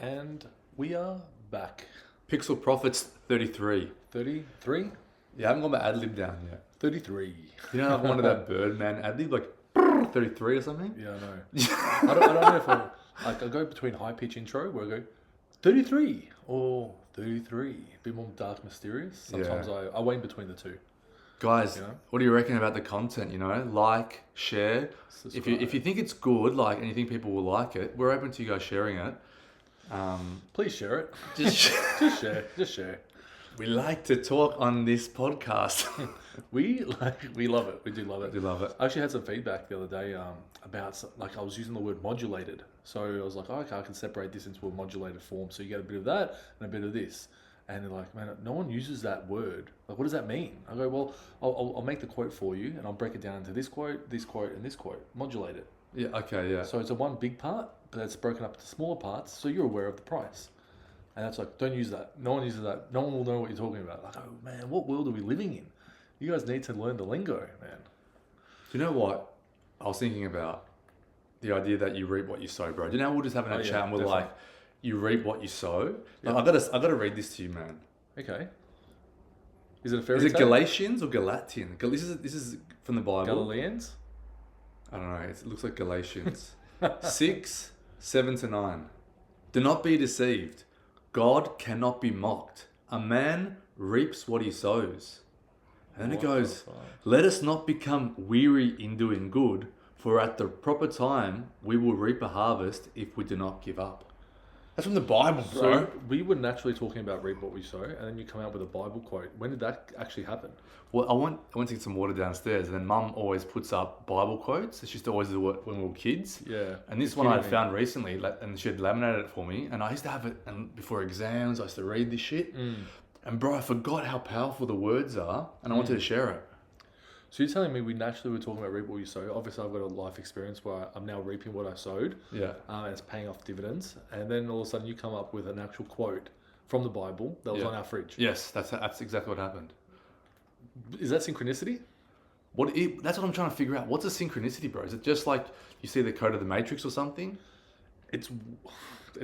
And we are back. Pixel Profits 33. 33? Yeah, I haven't got my ad lib down yet. 33. You know, I've wanted that Birdman ad lib, like 33 or something. Yeah, I know. I don't know if I go between high pitch intro where I go 33 or 33. A bit more dark, mysterious. Sometimes I weigh in between the two. Guys, You know? what do you reckon about the content? You know, like, share. Subscribe. If you think it's good, like, and you think people will like it, we're open to you guys sharing it. Please share it. Just Just share. we like to talk on this podcast. We love it. We do love it. We do love it. I actually had some feedback the other day about, like, I was using the word modulated. So I was like, oh, okay, I can separate this into a modulated form. So you get a bit of that and a bit of this. And they're like, man, no one uses that word. Like, what does that mean? I go, well, I'll make the quote for you and I'll break it down into this quote, and this quote. Modulate it. Yeah, okay, yeah. So it's a one big part, but it's broken up into smaller parts, so you're aware of the price. And that's like, don't use that. No one uses that. No one will know what you're talking about. Like, oh man, what world are we living in? You guys need to learn the lingo, man. Do you know what I was thinking about? The idea that you reap what you sow, bro. Do you know, we're just having a chat and we're definitely. like, you reap what you sow. Yeah. Like, I gotta read this to you, man. Okay. Is it a fairy Is it tale? Galatians or Galatian? This is from the Bible. Galileans? I don't know. It looks like Galatians 6, 7-9. Do not be deceived. God cannot be mocked. A man reaps what he sows. And then it goes, let us not become weary in doing good, for at the proper time we will reap a harvest if we do not give up. That's from the Bible, bro. So we were naturally talking about reap what we sow, and then you come out with a Bible quote. When did that actually happen? Well, I went to get some water downstairs, and then Mum always puts up Bible quotes. She used to always do it when we were kids. Yeah. And this one I found recently, and she had laminated it for me, and I used to have it, and before exams, I used to read this shit. And bro, I forgot how powerful the words are, and I wanted to share it. So you're telling me we naturally were talking about reap what you sow. Obviously, I've got a life experience where I'm now reaping what I sowed. Yeah. And it's paying off dividends. And then all of a sudden you come up with an actual quote from the Bible that was on our fridge. Yes, that's exactly what happened. Is that synchronicity? That's what I'm trying to figure out. What's a synchronicity, bro? Is it just like you see the code of the Matrix or something? It's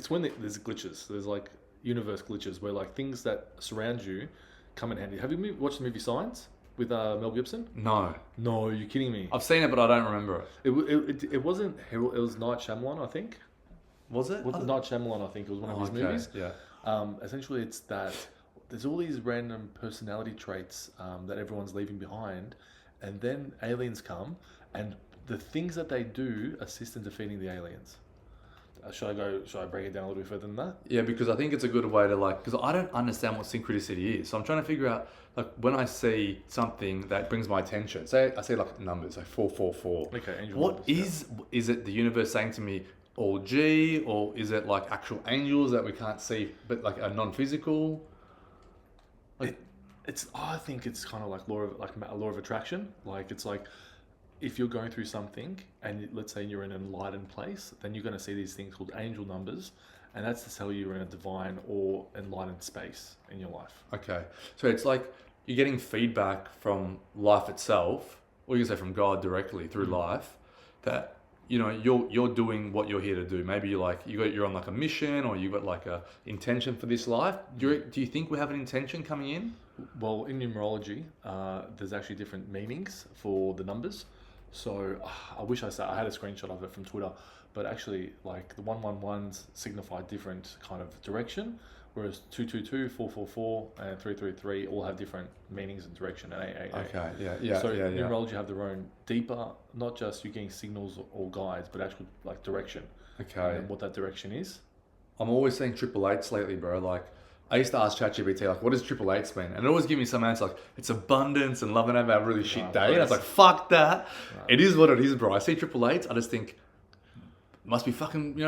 when there's glitches. There's like universe glitches where like things that surround you come in handy. Have you watched the movie Signs with Mel Gibson? No. No, you're kidding me. I've seen it, but I don't remember it. It wasn't. It was Night Shyamalan, I think. Was it? Night Shyamalan, I think it was one of his movies. Yeah. Essentially, it's that there's all these random personality traits that everyone's leaving behind, and then aliens come, and the things that they do assist in defeating the aliens. Should I break it down a little bit further than that? Yeah, because I think it's a good way to because I don't understand what synchronicity is. So I'm trying to figure out, like, when I see something that brings my attention, say I see like numbers, like 444. Okay, angel What numbers, is it the universe saying to me, all G, or is it like actual angels that we can't see, but like a non-physical? Like, I think it's kind of like a law of attraction. Like, it's like, if you're going through something and let's say you're in an enlightened place, then you're going to see these things called angel numbers, and that's to tell you you're in a divine or enlightened space in your life. okay, so it's like you're getting feedback from life itself, or you can say from God directly through life, that you're doing what you're here to do. Maybe you're on like a mission, or you've got like a intention for this life. Do you think we have an intention coming in? Well, in numerology, there's actually different meanings for the numbers. So I wish I had a screenshot of it from Twitter, but actually, like, the 111s signify different kind of direction, whereas 222, 444, and 333 all have different meanings and direction. And 888. Okay, yeah. So numerology have their own deeper, not just you getting signals or guides, but actual like direction. Okay. And what that direction is. I'm always seeing 888s lately, bro. Like, I used to ask ChatGPT, like, what does 888s mean? And it always give me some answer, like, it's abundance and love and have a really shit day. And I was like, fuck that. It is what it is, bro. I see 888s, I just think, it must be fucking,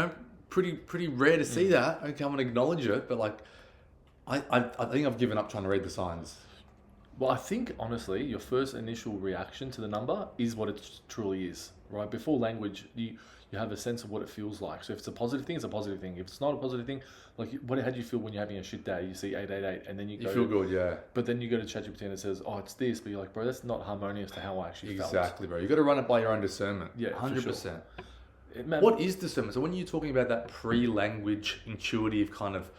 pretty rare to see that. I can't acknowledge it, but like, I think I've given up trying to read the signs. Well, I think, honestly, your first initial reaction to the number is what it truly is, right? Before language, you have a sense of what it feels like. So if it's a positive thing, it's a positive thing. If it's not a positive thing, like, how do you feel when you're having a shit day? You see 888, and then you feel good, yeah. But then you go to ChatGPT and it says, oh, it's this. But you're like, bro, that's not harmonious to how I actually felt. Exactly, bro. You got to run it by your own discernment. Yeah, 100%. for sure. What is discernment? So when you're talking about that pre-language, intuitive kind of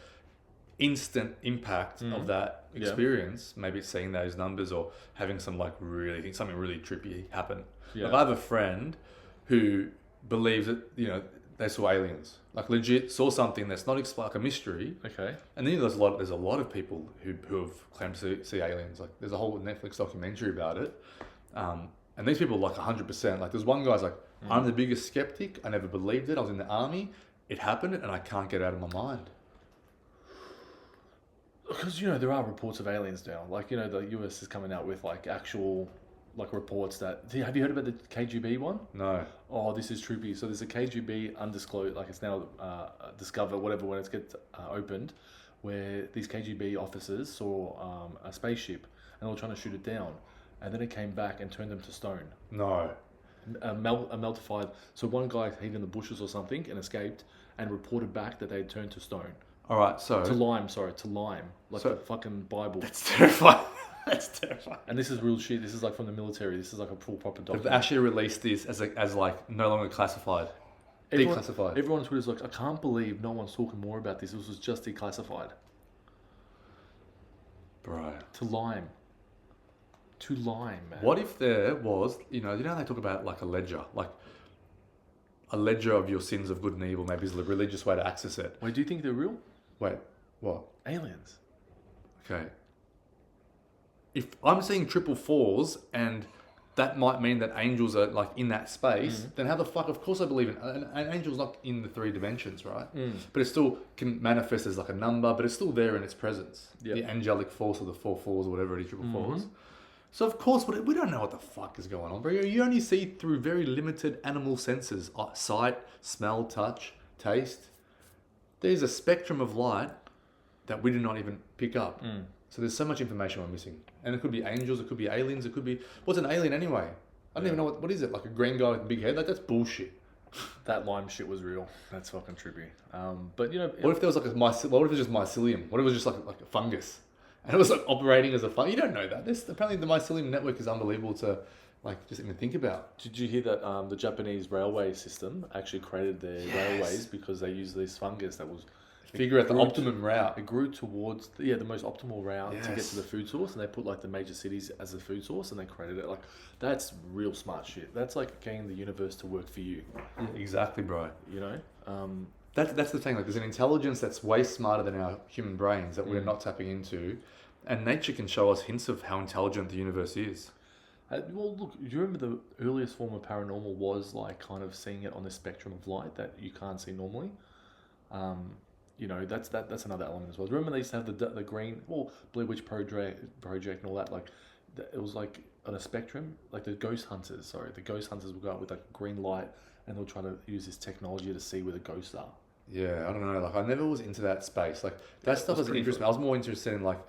instant impact of that experience, maybe it's seeing those numbers or having some like something really trippy happen. Yeah. Like I have a friend who believes that, they saw aliens, like legit saw something that's not like a mystery. Okay. And then there's a lot of people who have claimed to see aliens. Like there's a whole Netflix documentary about it. And these people are like 100%. Like there's one guy's like, I'm the biggest skeptic. I never believed it. I was in the army. It happened and I can't get it out of my mind. Because, there are reports of aliens now. Like, the US is coming out with like actual like reports that... Have you heard about the KGB one? No. Oh, this is trippy. So there's a KGB undisclosed, like it's now discovered, whatever, when it gets opened, where these KGB officers saw a spaceship and they were trying to shoot it down. And then it came back and turned them to stone. No. Meltified. So one guy hid in the bushes or something and escaped and reported back that they had turned to stone. All right, so... To lime. Like the fucking Bible. That's terrifying. That's terrifying. And this is real shit. This is like from the military. This is like a full proper document. They've actually released this as like no longer classified. Declassified. Everyone on Twitter's like, I can't believe no one's talking more about this. This was just declassified. Bro. To lime, man. What if there was, they talk about like a ledger of your sins of good and evil, maybe is the religious way to access it. Wait, do you think they're real? Wait, what? Aliens. Okay. If I'm seeing triple fours and that might mean that angels are like in that space, then how the fuck, of course I believe in, an angel's not in the 3 dimensions, right? But it still can manifest as like a number, but it's still there in its presence. Yep. The angelic force of the 4 fours or whatever it is, triple fours. So of course, we don't know what the fuck is going on, bro. You only see through very limited animal senses, sight, smell, touch, taste. There's a spectrum of light that we do not even pick up. So there's so much information we're missing. And it could be angels, it could be aliens, it could be... What's an alien anyway? I don't even know what is it? Like a green guy with a big head? Like that's bullshit. That lime shit was real. That's fucking trippy. But What if there was like what if it was just mycelium? What if it was just like a fungus? And it was like operating as a fungus? You don't know that. Apparently the mycelium network is unbelievable to like just even think about. Did you hear that the Japanese railway system actually created their railways because they used this fungus that was... Figure out the optimum route. It grew towards the most optimal route to get to the food source, and they put like the major cities as the food source, and they created it. Like that's real smart shit. That's like getting the universe to work for you. Exactly, bro. That's the thing. Like there's an intelligence that's way smarter than our human brains that we're not tapping into, and nature can show us hints of how intelligent the universe is. Well, look, do you remember the earliest form of paranormal was like kind of seeing it on the spectrum of light that you can't see normally. That's another element as well. Remember they used to have the green, Blair Witch Project and all that. Like, it was like on a spectrum. Like the ghost hunters would go out with like green light, and they'll try to use this technology to see where the ghosts are. Yeah, I don't know. Like I never was into that space. Like that stuff was interesting. I was more interested in like,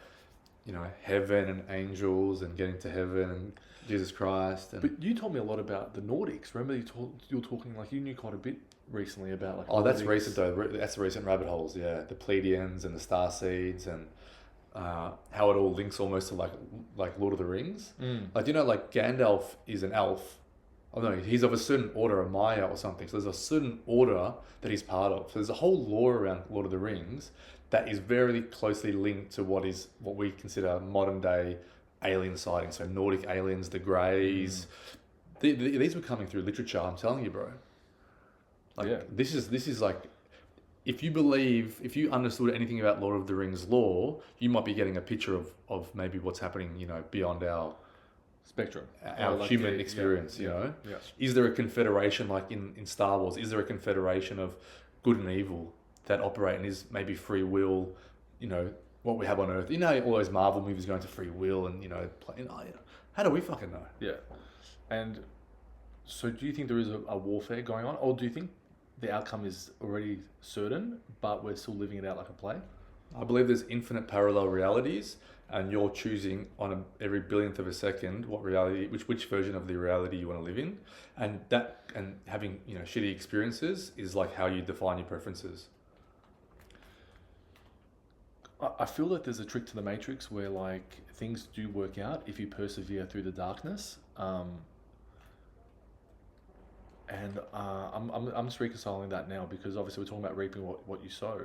heaven and angels and getting to heaven and Jesus Christ. But you told me a lot about the Nordics. Remember you were talking like you knew quite a bit recently about like... Oh, that's recent though. That's the recent rabbit holes, yeah. The Pleiadians and the star seeds and how it all links almost to like Lord of the Rings. Like, like Gandalf is an elf. I don't know, he's of a certain order, a Maya or something. So there's a certain order that he's part of. So there's a whole lore around Lord of the Rings that is very closely linked to what we consider modern day alien sightings. So Nordic aliens, the Greys. These were coming through literature, I'm telling you, bro. This is like, if you understood anything about Lord of the Rings lore, you might be getting a picture of maybe what's happening, beyond our spectrum, our human experience. Is there a confederation like in Star Wars? Is there a confederation of good and evil that operate, and is maybe free will? What we have on Earth. All those Marvel movies going to free will, and how do we fucking know? Yeah, and so do you think there is a warfare going on, or do you think the outcome is already certain, but we're still living it out like a play? I believe there's infinite parallel realities, and you're choosing on every billionth of a second what reality, which version of the reality you want to live in, and having shitty experiences is like how you define your preferences. I feel like there's a trick to the Matrix where like things do work out if you persevere through the darkness. And I'm just reconciling that now because obviously we're talking about reaping what you sow.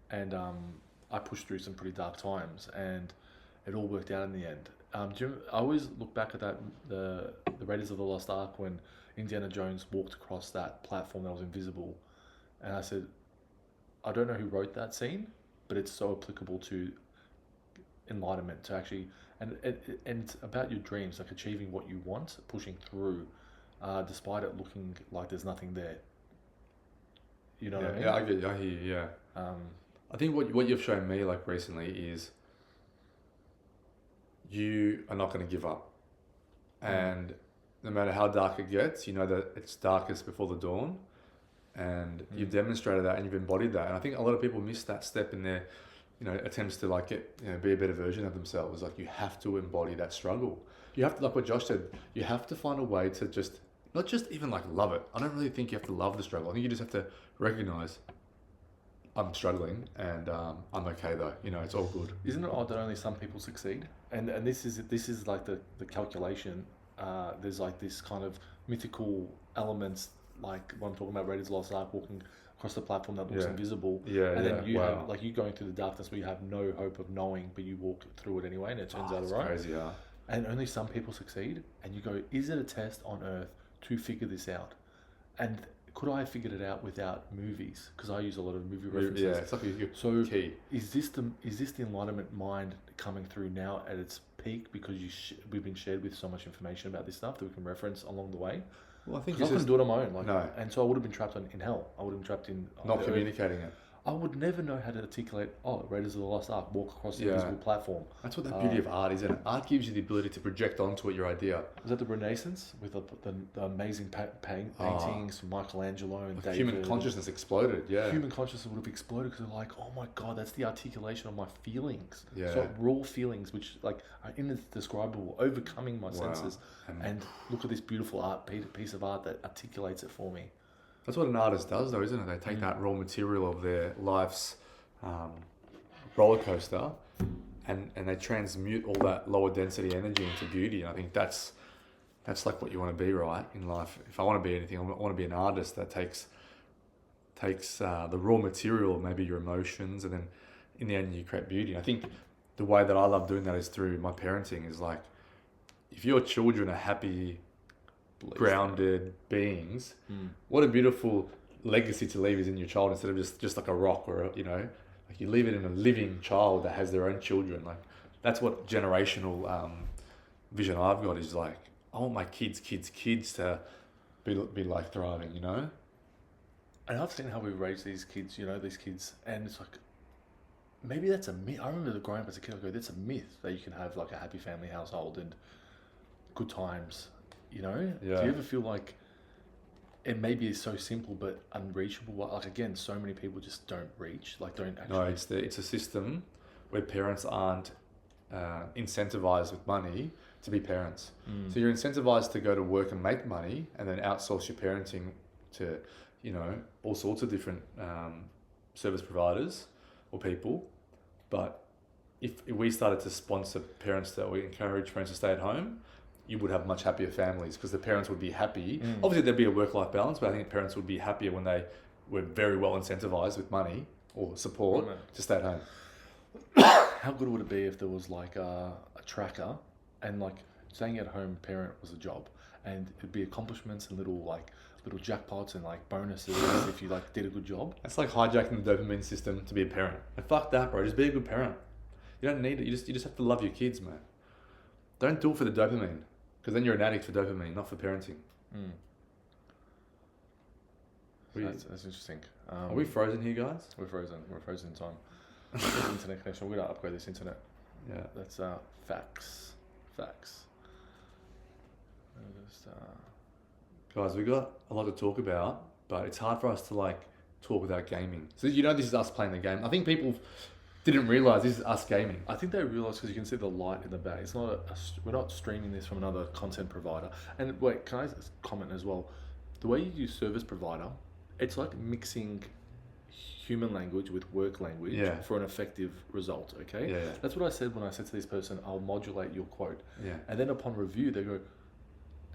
And I pushed through some pretty dark times, and it all worked out in the end. I always look back at the Raiders of the Lost Ark when Indiana Jones walked across that platform that was invisible, and I said, I don't know who wrote that scene, but it's so applicable to enlightenment to actually, and it's about your dreams, like achieving what you want, pushing through, despite it looking like there's nothing there. You know what I mean? Yeah, I get you. I hear you. Yeah. I think what you've shown me like recently is you are not going to give up, and no matter how dark it gets, you know that it's darkest before the dawn, and you've demonstrated that and you've embodied that. And I think a lot of people miss that step in their, attempts to like get, be a better version of themselves. Like you have to embody that struggle. You have to, like what Josh said, you have to find a way to just, not just even like love it. I don't really think you have to love the struggle. I think you just have to recognize I'm struggling and I'm okay though. It's all good. Isn't it odd that only some people succeed? And this is like the calculation. There's like this kind of mythical elements, like when I'm talking about Raiders Lost Ark walking across the platform that looks invisible. And then you have like you going through the darkness where you have no hope of knowing, but you walk through it anyway, and it turns out right. Crazy, yeah. And only some people succeed. And you go, is it a test on Earth to figure this out? And could I have figured it out without movies? Because I use a lot of movie references. Yeah, it's like a key. Is this the enlightenment mind coming through now at its peak because we've been shared with so much information about this stuff that we can reference along the way? Well, I think I couldn't do it on my own. No. And so I would have been trapped in hell. I would have been trapped in not communicating it. I would never know how to articulate, Raiders of the Lost Ark, walk across the invisible platform. That's what the beauty of art is, isn't it? Art gives you the ability to project onto it your idea. Was that the Renaissance with the amazing paintings from Michelangelo and David? Human consciousness exploded, yeah. Human consciousness would have exploded because they're like, oh my God, that's the articulation of my feelings. Yeah. So raw feelings, which like are indescribable, overcoming my senses. And look at this beautiful piece of art that articulates it for me. That's what an artist does, though, isn't it? They take that raw material of their life's roller coaster, and they transmute all that lower density energy into beauty. And I think that's like what you want to be, right, in life. If I want to be anything, I want to be an artist that takes the raw material, maybe your emotions, and then in the end you create beauty. And I think the way that I love doing that is through my parenting. Is like, if your children are happy, grounded beings, what a beautiful legacy to leave is in your child, instead of just like a rock or like you leave it in a living child that has their own children. Like that's what generational vision I've got is like, I want my kids to be like thriving, And I've seen how we raise these kids, and it's like, maybe that's a myth. I remember growing up as a kid, I go, that's a myth that you can have like a happy family household and good times. Do you ever feel like it maybe is so simple but unreachable? Like again, so many people just don't reach, like don't actually. No, it's a system where parents aren't incentivized with money to be parents. So you're incentivized to go to work and make money, and then outsource your parenting to, all sorts of different service providers or people. But if we started to sponsor parents, that we encourage parents to stay at home, you would have much happier families because the parents would be happy. Obviously, there'd be a work-life balance, but I think parents would be happier when they were very well incentivized with money or support to stay at home. How good would it be if there was like a tracker, and like staying at home parent was a job, and it'd be accomplishments and little jackpots and like bonuses if you like did a good job? That's like hijacking the dopamine system to be a parent. Like, fuck that, bro. Just be a good parent. You don't need it. You just have to love your kids, man. Don't do it for the dopamine. Because then you're an addict for dopamine, not for parenting. That's interesting. Are we frozen here, guys? We're frozen. We're frozen in time. Internet connection. We're going to upgrade this internet. Yeah. That's facts. Guys, we got a lot to talk about, but it's hard for us to like talk without gaming. So this is us playing the game. I think people didn't realize this is us gaming. I think they realize because you can see the light in the back. It's not we're not streaming this from another content provider. And wait, can I comment as well? The way you use service provider, it's like mixing human language with work language for an effective result. Okay. That's what I said when I said to this person, I'll modulate your quote. And then upon review, they go,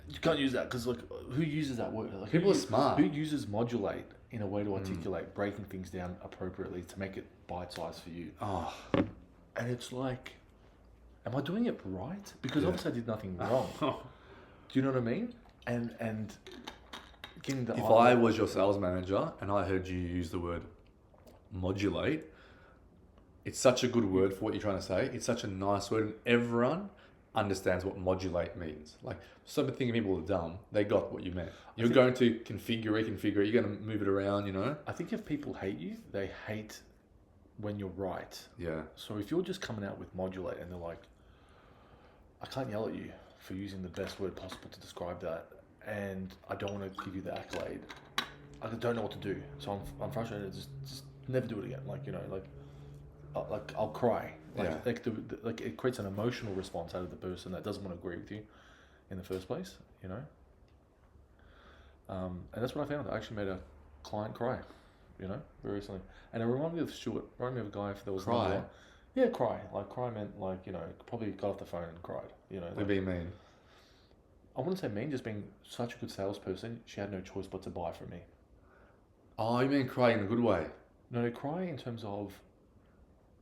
You can't use that because like who uses that word? Like People are smart. Who uses modulate in a way to articulate, breaking things down appropriately to make it bite-sized for you? Oh, And it's like, am I doing it right? Because obviously I did nothing wrong. Do you know what I mean? And getting the if I was your sales manager and I heard you use the word modulate, it's such a good word for what you're trying to say. It's such a nice word, and everyone understands what modulate means. Like, some thinking people are dumb. They got what you meant. You're going to reconfigure it. You're going to move it around, you know? I think if people hate you, they hate when you're right. Yeah. So if you're just coming out with modulate and they're like, I can't yell at you for using the best word possible to describe that, and I don't want to give you the accolade. I don't know what to do, so I'm frustrated. Just never do it again. Like, you know, like I'll cry. Like, Yeah. like it creates an emotional response out of the person that doesn't want to agree with you in the first place. You know. And that's what I found. I actually made a client cry. You know, very recently, and it reminded me of Stuart. Reminded me of a guy if there was Cry? another one. Yeah, cry. Like, cry meant like, you know, probably got off the phone and cried. You know, What like, do you mean? I wouldn't say mean, just being such a good salesperson, she had no choice but to buy from me. Oh, you mean cry in a good way? No, cry in terms of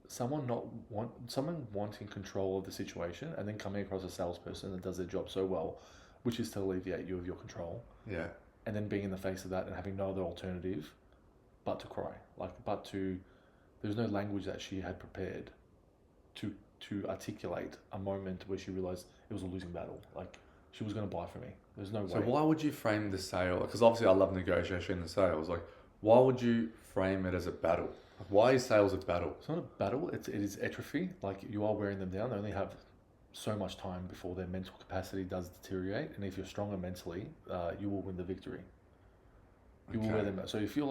someone wanting control of the situation and then coming across a salesperson that does their job so well, which is to alleviate you of your control, Yeah. and then being in the face of that and having no other alternative but to cry. There's no language that she had prepared to articulate a moment where she realized it was a losing battle. Like, she was going to buy from me. There's no way. So why would you frame the sale? Because obviously I love negotiation and sales. Like, why would you frame it as a battle? Like, why is sales a battle? It's not a battle. It is atrophy. Like, you are wearing them down. They only have so much time before their mental capacity does deteriorate. And if you're stronger mentally, you will win the victory. You will wear them out. So if she's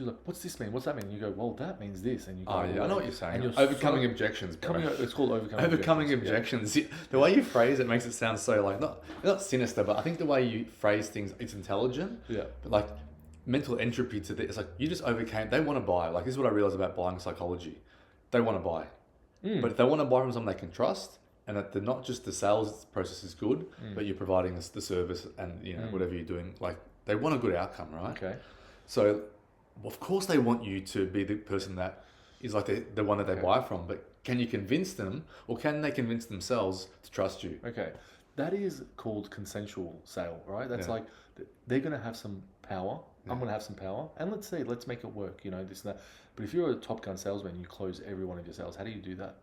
like, what's this mean? What's that mean? And you go, well, that means this. And you go, Oh, yeah, I know what you're saying. And Overcoming objections, bro. It's called overcoming Overcoming objections. objections. The way you phrase it makes it sound so like not sinister, but I think the way you phrase things, it's intelligent. Yeah. But like mental entropy to this, it's like you just overcame. They want to buy. Like, this is what I realized about buying psychology. They want to buy, but if they want to buy from someone they can trust, and that they're not just the sales process is good, but you're providing the service and whatever you're doing, like they want a good outcome, right? Okay. So, of course, they want you to be the person that is like the one that they buy from. But can you convince them, or can they convince themselves to trust you? Okay. That is called consensual sale, right? That's like, they're going to have some power. I'm going to have some power. And let's make it work, you know, this and that. But if you're a Top Gun salesman and you close every one of your sales, how do you do that?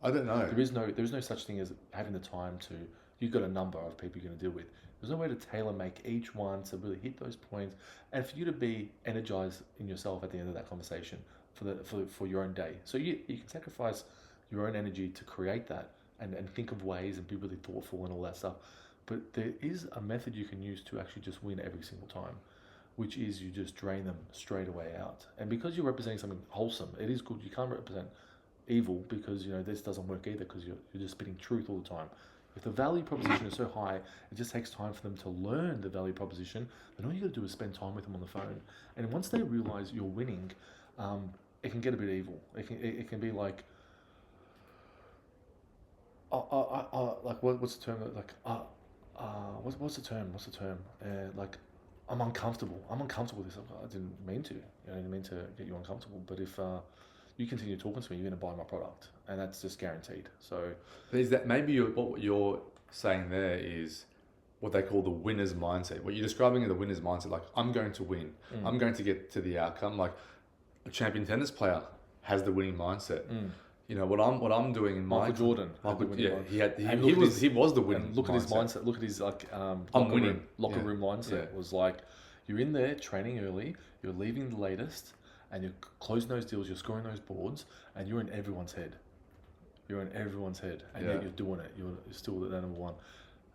I don't know. There is no such thing as having the time to, you've got a number of people you're going to deal with. There's no way to tailor make each one to really hit those points, and for you to be energized in yourself at the end of that conversation for your own day. So you can sacrifice your own energy to create that and think of ways and be really thoughtful and all that stuff. But there is a method you can use to actually just win every single time, which is you just drain them straight away out. And because you're representing something wholesome, it is good. You can't represent evil because, you know, this doesn't work either because you're just spitting truth all the time. If the value proposition is so high, it just takes time for them to learn the value proposition. Then all you got to do is spend time with them on the phone. And once they realize you're winning, it can get a bit evil. It can be like, like what's the term? Like, what's the term? Like, I'm uncomfortable. I'm uncomfortable with this. I didn't mean to. I didn't mean to get you uncomfortable. But if you continue talking to me, you're going to buy my product, and that's just guaranteed. So, is that maybe what you're saying there is what they call the winner's mindset? What you're describing is the winner's mindset. Like, I'm going to win. I'm going to get to the outcome. Like, a champion tennis player has the winning mindset. You know what I'm doing in Michael Jordan. He was the winning. Look at his mindset. Look at his locker room mindset was like, you're in there training early, you're leaving the latest, and you're closing those deals, you're scoring those boards, and you're in everyone's head. And yet you're doing it. You're still the number one.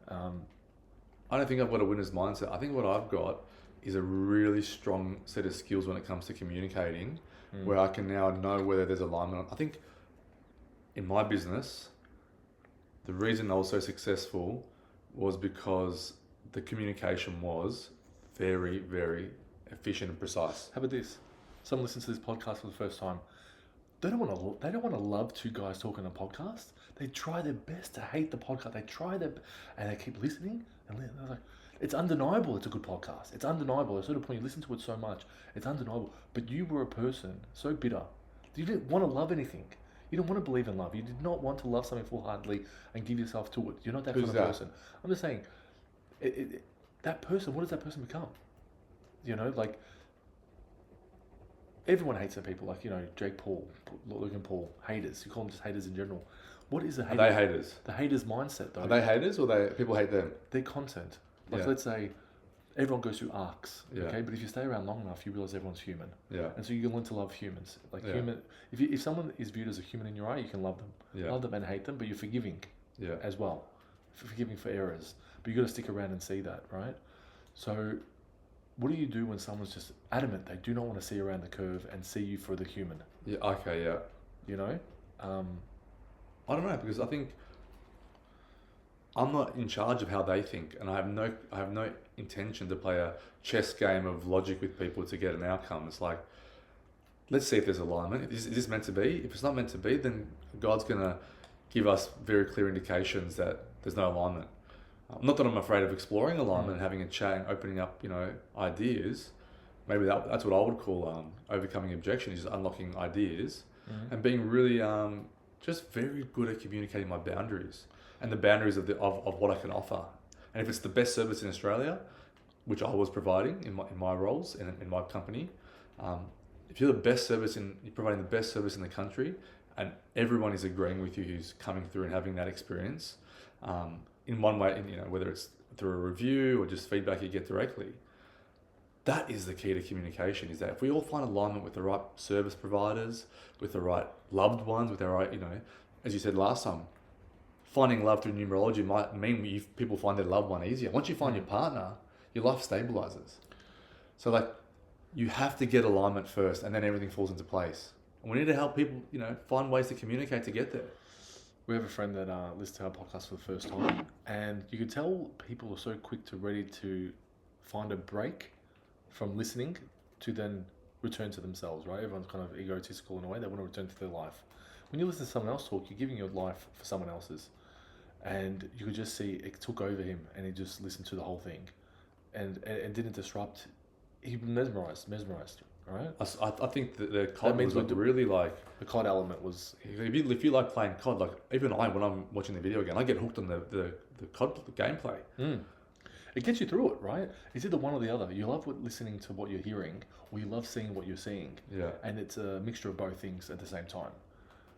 I don't think I've got a winner's mindset. I think what I've got is a really strong set of skills when it comes to communicating, where I can now know whether there's alignment. I think in my business, the reason I was so successful was because the communication was very, very efficient and precise. How about this? Someone listens to this podcast for the first time. They don't want to love two guys talking on a podcast. They try their best to hate the podcast. And they keep listening And I was like, it's undeniable it's a good podcast. It's undeniable. At a certain point, you listen to it so much, it's undeniable. But you were a person so bitter. You didn't want to love anything. You didn't want to believe in love. You did not want to love something full-heartedly and give yourself to it. You're not that Who's kind of that? person. I'm just saying, that person, what does that person become? You know, like, everyone hates their people. Like, you know, Jake Paul, Logan Paul, haters. You call them just haters in general. What is a hater? Are they haters? The haters mindset, though. Are they haters or people hate them? Their content. Like, Yeah. let's say everyone goes through arcs, Yeah. okay? But if you stay around long enough, you realize everyone's human. Yeah. And so you can learn to love humans. Like, Yeah. human. If someone is viewed as a human in your eye, you can love them. Yeah. Love them and hate them, but you're forgiving Yeah. as well. Forgiving for errors. But you got to stick around and see that, right? So what do you do when someone's just adamant they do not want to see around the curve and see you for the human? Yeah. Okay. Yeah. You know? I don't know, because I think I'm not in charge of how they think, and I have no intention to play a chess game of logic with people to get an outcome. It's like, let's see if there's alignment. Is this meant to be? If it's not meant to be, then God's gonna give us very clear indications that there's no alignment. Not that I'm afraid of exploring alignment and having a chat and opening up, ideas. Maybe that's what I would call overcoming objection, is unlocking ideas and being really just very good at communicating my boundaries and the boundaries of what I can offer. And if it's the best service in Australia, which I was providing in my roles in my company, if you're the best service you're providing the best service in the country, and everyone is agreeing with you who's coming through and having that experience, in one way, whether it's through a review or just feedback you get directly, that is the key to communication. Is that if we all find alignment with the right service providers, with the right loved ones, with the right, as you said last time, finding love through numerology might mean people find their loved one easier. Once you find your partner, your life stabilizes. So like, you have to get alignment first, and then everything falls into place. And we need to help people, find ways to communicate to get there. We have a friend that listens to our podcast for the first time, and you can tell people are so quick to ready to find a break from listening to then return to themselves, right? Everyone's kind of egotistical in a way. They want to return to their life. When you listen to someone else talk, you're giving your life for someone else's. And you could just see it took over him, and he just listened to the whole thing and didn't disrupt. He mesmerized, right? I think that the COD means was really like... The COD element was... If you like playing COD, like even when I'm watching the video again, I get hooked on the COD gameplay. It gets you through it, right? It's either one or the other. You love listening to what you're hearing, or you love seeing what you're seeing. Yeah. And it's a mixture of both things at the same time,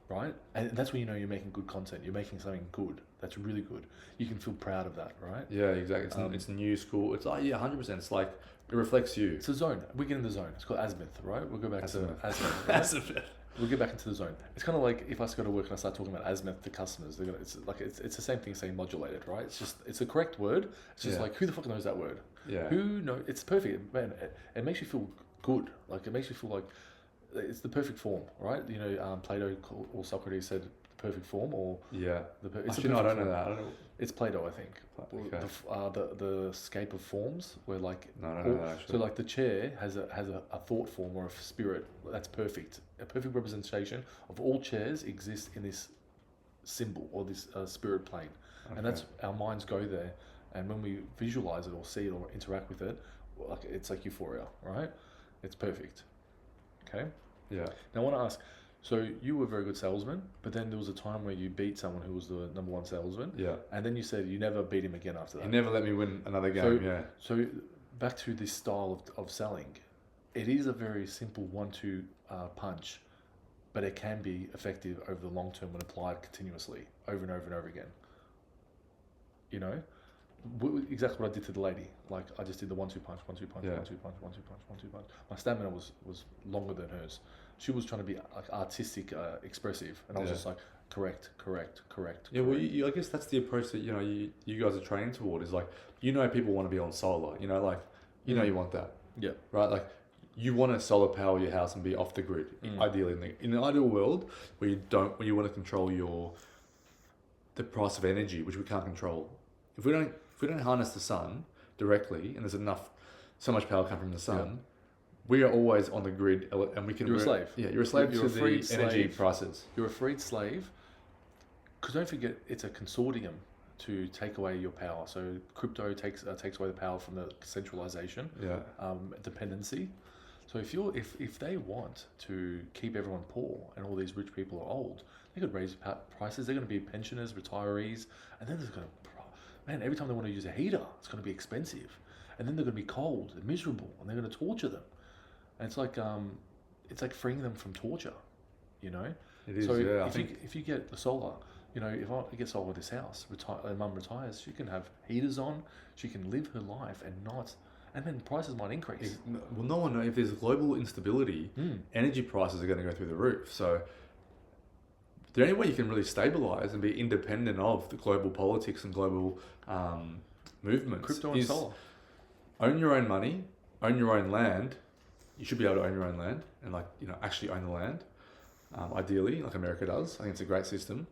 right? And that's when you know you're making good content. You're making something good. That's really good. You can feel proud of that, right? Yeah, exactly. It's new school. It's like, 100%. It's like, it reflects you. It's a zone. We get in the zone. It's called azimuth, right? We'll go back to azimuth. Right? Azimuth. We'll get back into the zone. It's kind of like if I go to work and I start talking about azimuth to customers, it's the same thing saying modulated, right? It's the correct word. It's just like, who the fuck knows that word? Yeah. Who knows? It's perfect, man. It makes you feel good. Like, it makes you feel like it's the perfect form, right? Plato or Socrates said the perfect form, or yeah. Actually, I don't know that. I don't know. It's Plato, I think. Okay. The scape of forms, where like No, I don't know that, actually. so like the chair has a thought form or a spirit that's perfect. A perfect representation of all chairs exists in this symbol or this spirit plane, and that's our minds go there. And when we visualize it or see it or interact with it, like it's like euphoria, right? It's perfect. Okay. Yeah. Now I want to ask. So you were a very good salesman, but then there was a time where you beat someone who was the number one salesman. Yeah. And then you said you never beat him again after that. He never let me win another game. So back to this style of selling, it is a very simple 1-2 punch, but it can be effective over the long term when applied continuously over and over and over again. Exactly what I did to the lady. Like, I just did the 1-2 punch, 1-2 punch, Yeah. 1-2 punch, 1-2 punch, 1-2 punch. My stamina was longer than hers. She was trying to be like artistic, expressive, and I was just like, correct. Yeah, well, I guess that's the approach that you guys are training toward. Is like, people want to be on solar. You want that. Yeah. Right. Like, you want to solar power your house and be off the grid. Ideally, in the ideal world where you want to control the price of energy, which we can't control. If we don't harness the sun directly, and there's so much power come from the sun, we are always on the grid, and we can. You're a slave. Yeah, you're a slave You're to a freed the energy slave. prices. You're a freed slave, because don't forget, it's a consortium to take away your power. So crypto takes away the power from the centralization, Yeah. dependency. So if they want to keep everyone poor and all these rich people are old, they could raise prices. They're going to be pensioners, retirees, and then there's going to, man, every time they want to use a heater, it's going to be expensive, and then they're going to be cold and miserable, and they're going to torture them. And it's like freeing them from torture, you know. It is. So Yeah. if you get the solar, you know, if I get solar with this house, mum retires, she can have heaters on, she can live her life and not, and then prices might increase. Well, no one knows. If there's global instability, energy prices are going to go through the roof. So the only way you can really stabilize and be independent of the global politics and global movements Crypto and is solar. own your own money, own your own land. You should be able to own your own land and actually own the land. Ideally, like America does. I think it's a great system.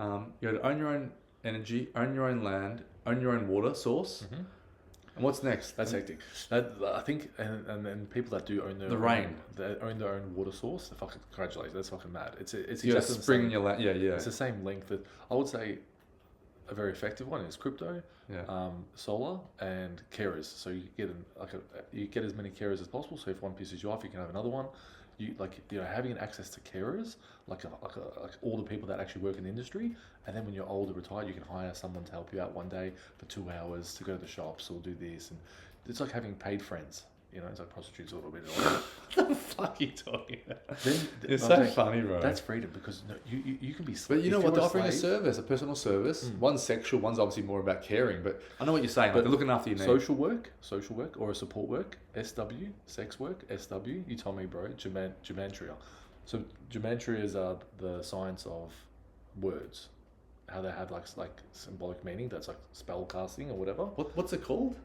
You got to own your own energy, own your own land, own your own water source. And what's next? That's hectic. I think, and people that do own they own their own water source. Fucking congratulations, that's fucking mad. It's You got a spring in your land. Yeah. It's the same length that I would say. A very effective one is crypto, solar, and carers. So you get as many carers as possible. So if one pisses you off, you can have another one. Having access to carers, like all the people that actually work in the industry, and then when you're older, retired, you can hire someone to help you out one day for 2 hours to go to the shops or do this, and it's like having paid friends. You know, it's like prostitutes a little bit. What the fuck are you talking about? It's I'm so saying, funny, bro. That's freedom because you can be. But you know what? They're offering a slave, service, a personal service. One's sexual, one's obviously more about caring. But I know what you're saying. But they're looking after your needs. social work, or a support work. SW, sex work. SW. You tell me, bro. Gematria. So Gematria is the science of words, how they have like symbolic meaning. That's like spell casting or whatever. What's it called?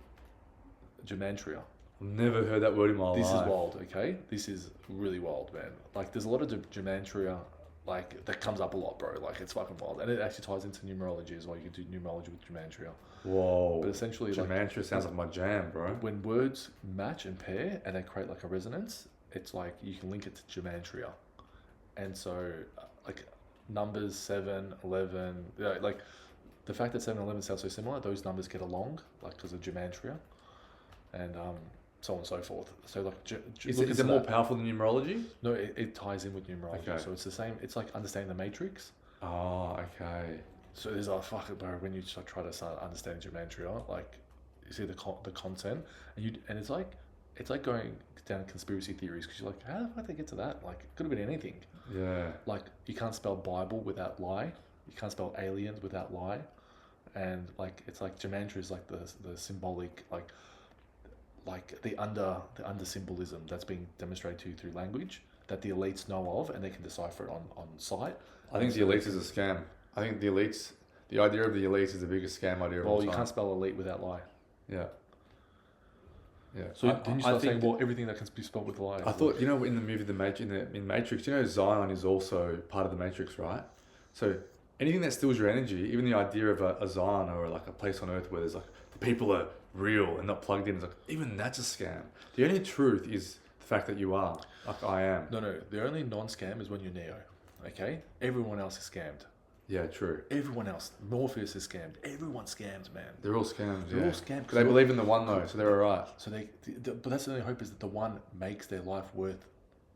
Gematria. I've never heard that word in my life. This is wild, okay? This is really wild, man. Like, there's a lot of Gematria, like, that comes up a lot, bro. Like, it's fucking wild. And it actually ties into numerology as well. You can do numerology with Gematria. Whoa. But essentially, Gematria sounds like my jam, bro. When words match and pair and they create, like, a resonance, it's like you can link it to Gematria. And so, like, numbers 7, 11, like, the fact that 7 and 11 sound so similar, those numbers get along, like, because of Gematria. And, so on and so forth. So like, is it more powerful than numerology? No, it ties in with numerology. Okay. So it's the same. It's like understanding the matrix. Oh, okay. So there's fuck it, bro. When you try to start understanding Gematria, like you see the content, and it's like going down conspiracy theories because you're like, how the fuck did they get to that? Like, it could have been anything. Yeah. Like you can't spell Bible without lie. You can't spell aliens without lie, and like it's like Gematria is like the symbolic like the under symbolism that's being demonstrated to you through language that the elites know of and they can decipher it on site. I think the elites is a scam. I think the idea of the elites is the biggest scam idea of all time. You can't spell elite without lie. Yeah. Yeah. So then you start saying, well, everything that can be spelled with lie. I thought, in the movie in Matrix, Zion is also part of the Matrix, right? So anything that steals your energy, even the idea of a Zion or like a place on earth where there's like the people are real and not plugged in, it's like even that's a scam. The only truth is the fact that you are, like I am. No, the only non-scam is when you're Neo. Okay? Everyone else is scammed. Yeah, true. Everyone else. Morpheus is scammed. Everyone's scammed, man. They're all scams. They're all scammed. They believe in the one though, so they're alright. So but that's the only hope is that the one makes their life worth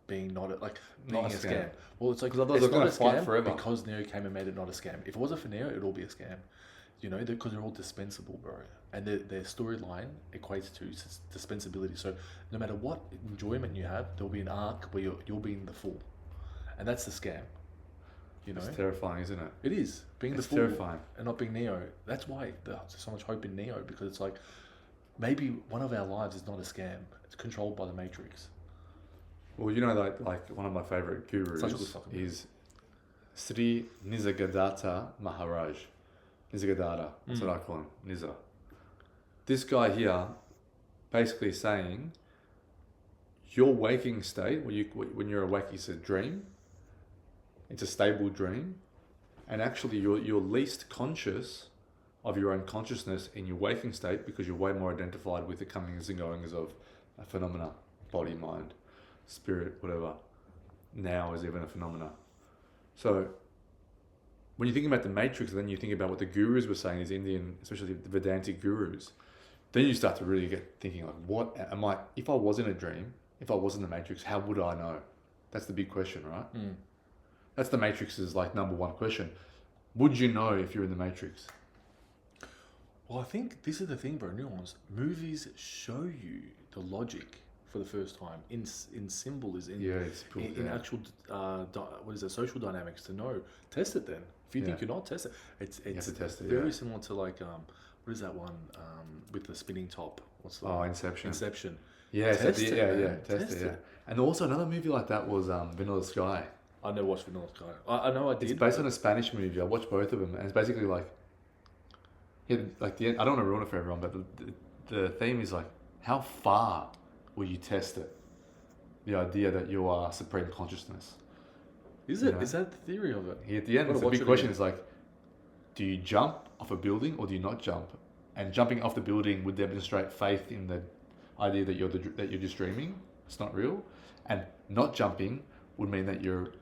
being not a scam. Well, it's like because otherwise they're going to fight forever. Because Neo came and made it not a scam. If it wasn't for Neo, it'd all be a scam. You know, because they're all dispensable, bro. And their storyline equates to dispensability. So no matter what enjoyment you have, there'll be an arc where you'll be in the full. And that's the scam. You know? It's terrifying, isn't it? It is. Being the full terrifying. And not being Neo. That's why there's so much hope in Neo, because it's like, maybe one of our lives is not a scam. It's controlled by the Matrix. Well, like one of my favourite gurus is Sri Nisargadatta Maharaj. Nisargadatta, that's what I call him, Nizar. This guy here basically saying your waking state, when you're awake, it's a dream. It's a stable dream. And actually you're least conscious of your own consciousness in your waking state because you're way more identified with the comings and goings of a phenomena, body, mind, spirit, whatever. Now is even a phenomena. So when you think about the Matrix, then you think about what the gurus were saying, these Indian, especially the Vedantic gurus, then you start to really get thinking like, what am I, if I was in a dream, if I was in the Matrix, how would I know? That's the big question, right? Mm. That's the Matrix's like number one question. Would you know if you're in the Matrix? Well, I think this is the thing, bro. Nuance. Movies show you the logic for the first time in symbols, in actual what is it, social dynamics to know. Test it then. If you think you're not, test it. It's have to test it, very similar to like what is that one with the spinning top? What's the Inception. Inception. Yeah, Test it. test it. Yeah. And also another movie like that was Vanilla Sky. I never watched Vanilla Sky. I know I did. It's based on a Spanish movie. I watched both of them, and it's basically like, like the end. I don't want to ruin it for everyone, but the theme is like, how far will you test it? The idea that you are supreme consciousness. Is it? Is that the theory of it? At the end, it's a big question. Is like, do you jump off a building or do you not jump? And jumping off the building would demonstrate faith in the idea that you're just dreaming. It's not real. And not jumping would mean that you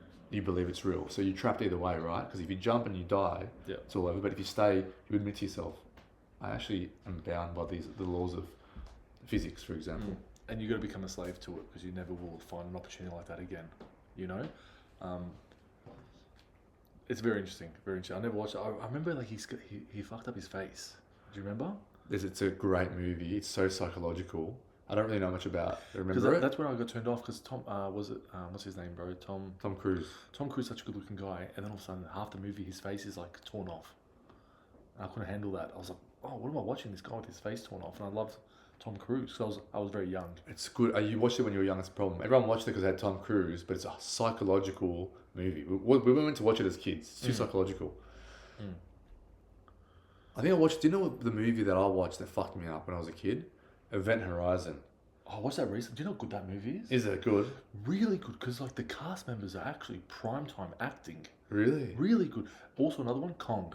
believe it's real. So you're trapped either way, right? Because if you jump and you die, it's all over. But if you stay, you admit to yourself, I actually am bound by the laws of physics, for example. And you got to become a slave to it because you never will find an opportunity like that again. You know, it's very interesting. Very interesting. I never watched it. I remember like he fucked up his face. Do you remember? It's a great movie. It's so psychological. I don't really know much about it. That's when I got turned off because Tom, what's his name, bro? Tom Cruise. Tom Cruise, such a good looking guy. And then all of a sudden, half the movie, his face is like torn off. And I couldn't handle that. I was like, oh, what am I watching? This guy with his face torn off. And I loved Tom Cruise because I was very young. It's good. You watched it when you were young. That's the problem. Everyone watched it because they had Tom Cruise, but it's a psychological movie. We went to watch it as kids. It's too psychological. I think I watched. Do you know what the movie that I watched that fucked me up when I was a kid? Event Horizon. Oh, what's that recent? Do you know how good that movie is? Is it good? Really good because like the cast members are actually primetime acting. Really? Really good. Also another one, Kong.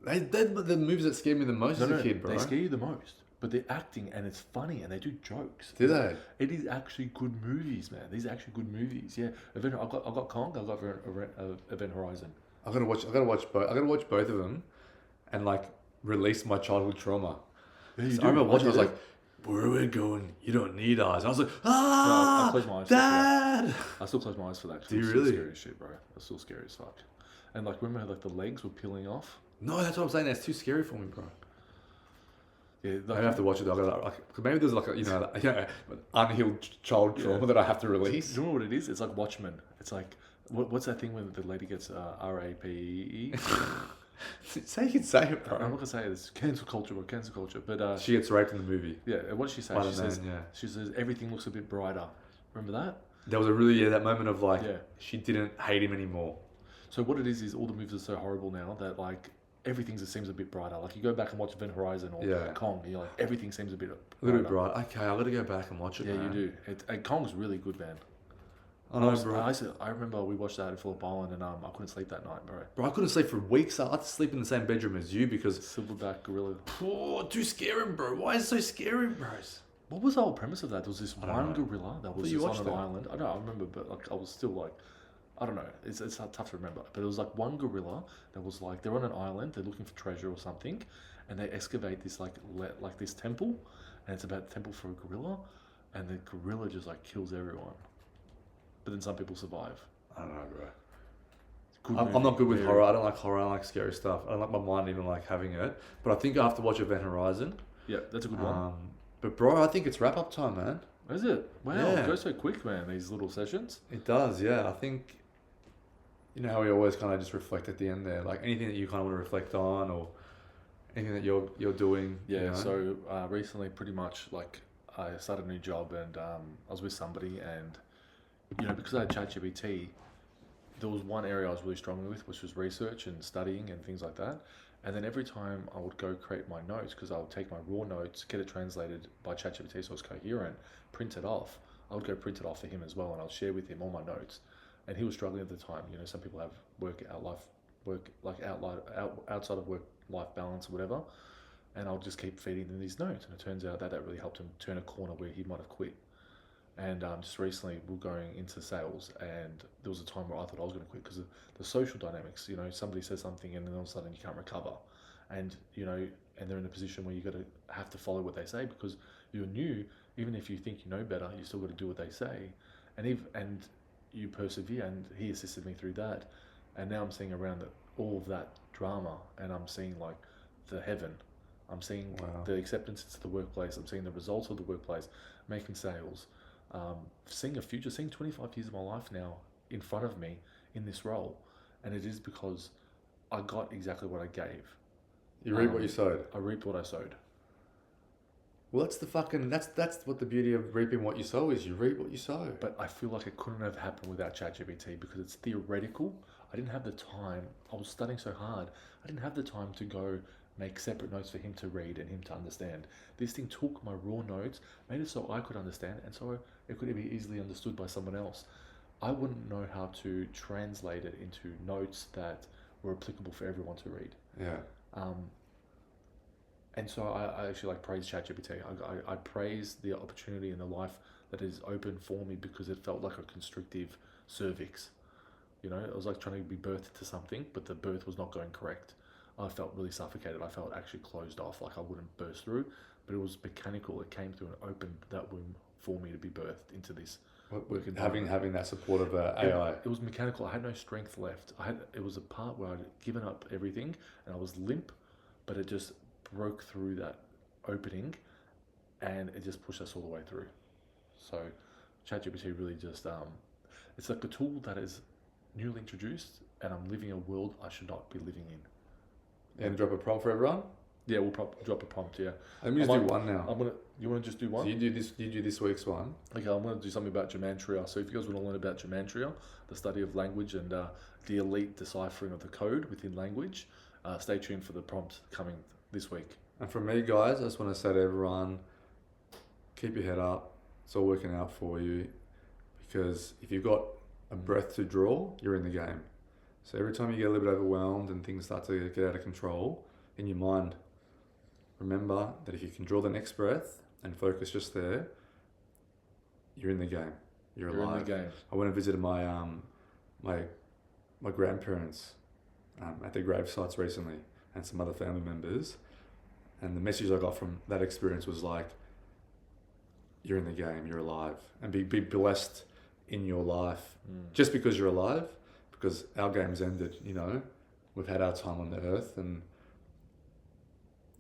They're the movies that scared me the most as a kid, bro. They scare you the most. But they're acting and it's funny and they do jokes. Do they? It is actually good movies, man. These are actually good movies. Yeah. I got Kong. I got Event Horizon. I gotta watch both. I gotta watch both of them, and like release my childhood trauma. Yeah, so I remember watching. I was like, "Where are we going? You don't need eyes." And I was like, "Ah, no, I close my eyes Dad!" I still close my eyes for that. Do you really? Scary as shit, bro. It's still scary as fuck. And like, remember how like the legs were peeling off? No, that's what I'm saying. That's too scary for me, bro. Yeah, I have to watch it. Maybe there's like a unhealed child trauma that I have to release. Do you know what it is? It's like Watchmen. It's like what's that thing when the lady gets RAPE? Say you can say it, bro. I'm not gonna say it. It's cancel culture, bro. Cancel culture. But she gets raped in the movie. Yeah. What does she say? She says everything looks a bit brighter. Remember that? There was that moment of like she didn't hate him anymore. So what it is all the movies are so horrible now that like everything just seems a bit brighter. Like you go back and watch Event Horizon or Kong, and you're like everything seems a bit brighter. A little bit bright. Okay, I gotta go back and watch it. Yeah, man. You do. And Kong's really good, man. I know, bro. I remember we watched that at Phillip Island, and I couldn't sleep that night, bro. Bro, I couldn't sleep for weeks. I had to sleep in the same bedroom as you because silverback gorilla. Oh, too scary, bro. Why is it so scary, bros? What was the whole premise of that? There was this one gorilla that was on an island. I remember, but like I was still like, I don't know. It's tough to remember. But it was like one gorilla that was like they're on an island. They're looking for treasure or something, and they excavate this like this temple, and it's about the temple for a gorilla, and the gorilla just like kills everyone. But then some people survive. I don't know, bro. I'm not good with horror. I don't like horror. I don't like scary stuff. I don't like my mind even like having it. But I think I have to watch Event Horizon. Yeah, that's a good one. But bro, I think it's wrap up time, man. Is it? Wow, it goes so quick, man. These little sessions. It does, yeah. I think. You know how we always kind of just reflect at the end there, like anything that you kind of want to reflect on or anything that you're doing. Yeah. You know? So recently, pretty much like I started a new job and I was with somebody and because I had ChatGPT, there was one area I was really strong with, which was research and studying and things like that. And then every time I would go create my notes, because I would take my raw notes, get it translated by ChatGPT so it's coherent, print it off. I would go print it off for him as well, and I'll share with him all my notes. And he was struggling at the time. Some people have outside of work-life balance or whatever. And I'll just keep feeding them these notes. And it turns out that really helped him turn a corner where he might have quit. And just recently, we we're going into sales, and there was a time where I thought I was going to quit because of the social dynamics. You know, somebody says something, and then all of a sudden you can't recover, and you know, and they're in a position where you got to have to follow what they say because you're new. Even if you think you know better, you still got to do what they say, and you persevere. And he assisted me through that, and now I'm seeing around all of that drama, and I'm seeing like the heaven. I'm seeing Wow. the acceptance into the workplace. I'm seeing the results of the workplace, making sales, seeing a future, seeing 25 years of my life now in front of me in this role. And it is because I got exactly what I gave. You reap what you sowed. I reaped what I sowed. Well, that's what the beauty of reaping what you sow is. You reap what you sow. But I feel like it couldn't have happened without ChatGPT because it's theoretical. I didn't have the time. I was studying so hard. I didn't have the time to go make separate notes for him to read and him to understand. This thing took my raw notes, made it so I could understand, and so it could be easily understood by someone else. I wouldn't know how to translate it into notes that were applicable for everyone to read. Yeah. And so I actually like praise ChatGPT. I praise the opportunity and the life that is open for me because it felt like a constrictive cervix. You know, it was like trying to be birthed to something, but the birth was not going correct. I felt really suffocated. I felt actually closed off, like I wouldn't burst through, but it was mechanical. It came through and opened that womb for me to be birthed into this work environment. Having that support of AI. It was mechanical. I had no strength left. It was a part where I'd given up everything and I was limp, but it just broke through that opening and it just pushed us all the way through. So ChatGPT really just, it's like a tool that is newly introduced and I'm living a world I should not be living in. And drop a prompt for everyone? Yeah, we'll drop a prompt, yeah. Let me just do one now. You want to just do one? So you do this week's one. Okay, I'm going to do something about Gematria. So if you guys want to learn about Gematria, the study of language and the elite deciphering of the code within language, stay tuned for the prompt coming this week. And from me, guys, I just want to say to everyone, keep your head up. It's all working out for you. Because if you've got a breath to draw, you're in the game. So every time you get a little bit overwhelmed and things start to get out of control in your mind, remember that if you can draw the next breath and focus just there, you're in the game. You're alive. In the game. I went and visited my grandparents at their grave sites recently and some other family members, and the message I got from that experience was like, you're in the game, you're alive, and be blessed in your life just because you're alive. Because our game's ended, you know, we've had our time on the earth and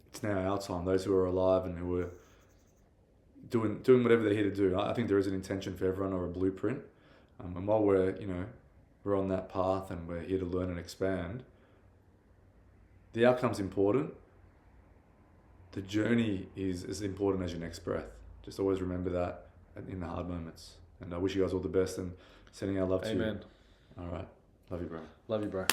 it's now our time. Those who are alive and who are doing whatever they're here to do. I think there is an intention for everyone or a blueprint. And while we're on that path and we're here to learn and expand, the outcome's important. The journey is as important as your next breath. Just always remember that in the hard moments. And I wish you guys all the best and sending our love to you. Amen. All right. Love you, bro. Love you, bro.